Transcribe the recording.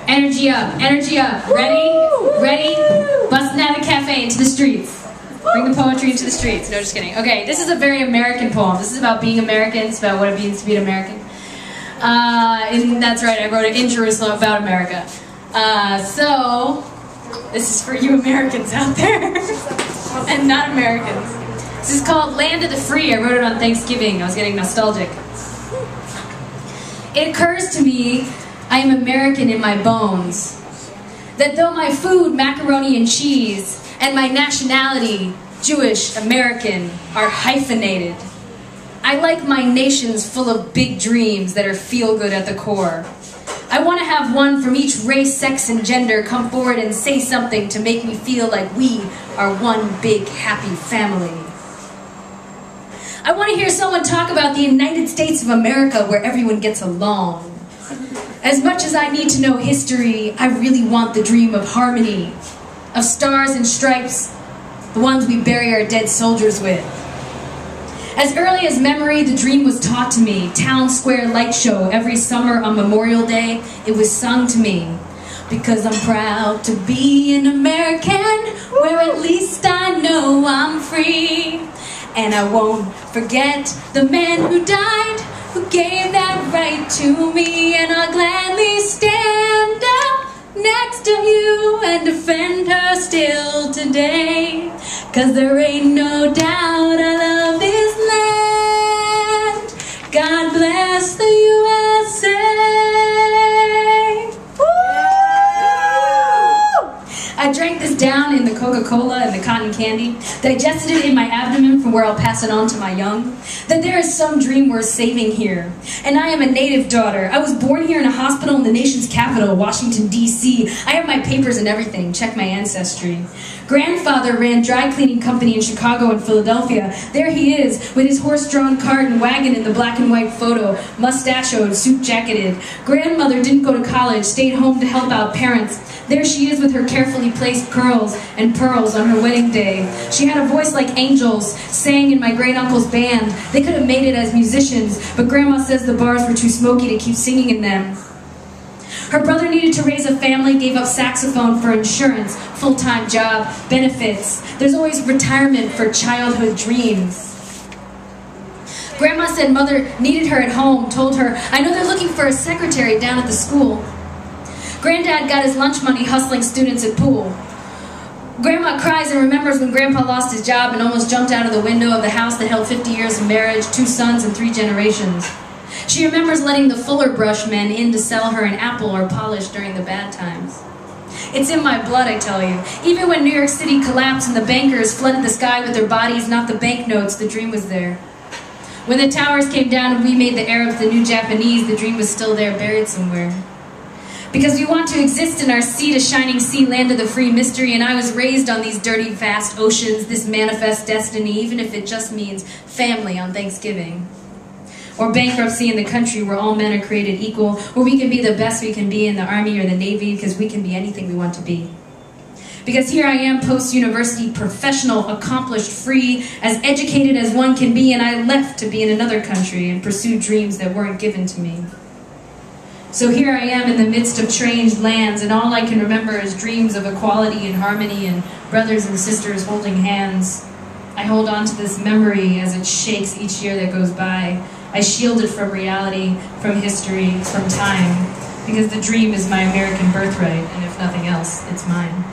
Energy up, energy up. Ready? Ready? Busting out of the cafe into the streets. Bring the poetry into the streets. No, just kidding. Okay, this is a very American poem. This is about being American. It's about what it means to be an American. And that's right, I wrote it in Jerusalem about America. So, this is for you Americans out there. And not Americans. This is called Land of the Free. I wrote it on Thanksgiving. I was getting nostalgic. It occurs to me I am American in my bones. That though my food, macaroni and cheese, and my nationality, Jewish, American, are hyphenated, I like my nations full of big dreams that are feel-good at the core. I want to have one from each race, sex, and gender come forward and say something to make me feel like we are one big, happy family. I want to hear someone talk about the United States of America where everyone gets along. As much as I need to know history, I really want the dream of harmony, of stars and stripes, the ones we bury our dead soldiers with. As early as memory, the dream was taught to me. Town Square light show every summer on Memorial Day, it was sung to me. Because I'm proud to be an American, where at least I know I'm free. And I won't forget the man who died, who gave that right to me. And I'll gladly stand up next to you and defend her still today. 'Cause there ain't no doubt I love this land. God bless the USA. Woo! I drank this down in the Coca-Cola and the cotton candy, digested it in my abdomen from where I'll pass it on to my young, that there is some dream worth saving here. And I am a native daughter. I was born here in a hospital in the nation's capital, Washington, D.C. I have my papers and everything. Check my ancestry. Grandfather ran dry cleaning company in Chicago and Philadelphia. There he is, with his horse-drawn cart and wagon in the black and white photo, mustachioed, suit-jacketed. Grandmother didn't go to college, stayed home to help out parents. There she is with her carefully placed curls and pearls on her wedding day. She had a voice like angels, sang in my great-uncle's band. They could have made it as musicians, but Grandma says the bars were too smoky to keep singing in them. Her brother needed to raise a family, gave up saxophone for insurance, full-time job, benefits. There's always retirement for childhood dreams. Grandma said Mother needed her at home, told her, I know they're looking for a secretary down at the school. Granddad got his lunch money hustling students at pool. Grandma cries and remembers when Grandpa lost his job and almost jumped out of the window of the house that held 50 years of marriage, 2 sons, and 3 generations. She remembers letting the Fuller Brush men in to sell her an apple or polish during the bad times. It's in my blood, I tell you. Even when New York City collapsed and the bankers flooded the sky with their bodies, not the banknotes, the dream was there. When the towers came down and we made the Arabs the new Japanese, the dream was still there, buried somewhere. Because we want to exist in our sea to shining sea, land of the free mystery, and I was raised on these dirty, vast oceans, this manifest destiny, even if it just means family on Thanksgiving. Or bankruptcy in the country where all men are created equal, where we can be the best we can be in the Army or the Navy because we can be anything we want to be. Because here I am, post-university, professional, accomplished, free, as educated as one can be, and I left to be in another country and pursue dreams that weren't given to me. So here I am in the midst of strange lands, and all I can remember is dreams of equality and harmony and brothers and sisters holding hands. I hold on to this memory as it shakes each year that goes by. I shield it from reality, from history, from time, because the dream is my American birthright, and if nothing else, it's mine.